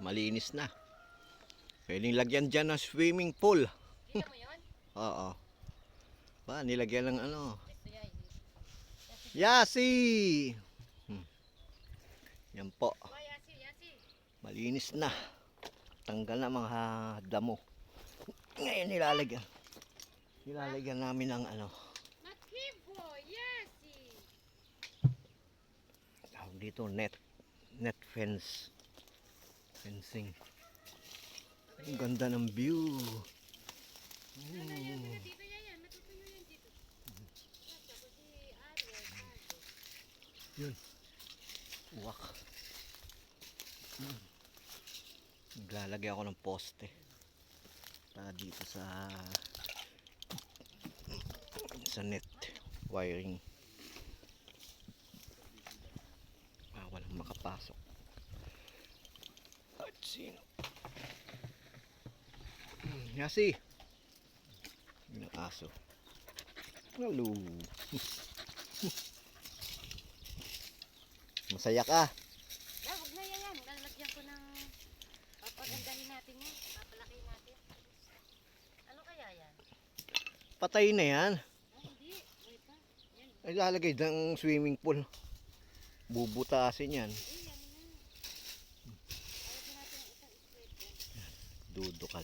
Malinis na. Pwedeng lagyan dyan ng swimming pool. Kita mo yun? Oo. Ba, nilagyan ng ano. Ito yan. Yasi! Yan po. Oh, Yasi, Yasi. Malinis na. Tanggal na mga damo. Ngayon nilalagyan. Nilalagyan namin ng ano. Makibo, Yasi. Tawag dito net. Net fence. Fencing. Ang ganda ng view. Yan, dito yan. Matutuyo yan dito. Tapos si Ariel. Yun. Uwak. Naglalagay ako ng poste. Para dito sa net. Wiring. Walang makapasok. At sino? Yasi. Yun ang aso. Hello. Masaya ka. Huwag na yan. Lalagyan ko ng papagandahin natin yan. Papalaki natin. Ano kaya yan? Patay na yan. Ay, hindi. Wait pa. Yan. Ay lalagay ng swimming pool. Bubutasin yan. Ay, yan na. Lalagyan natin ang isang squid yan. Dudukal.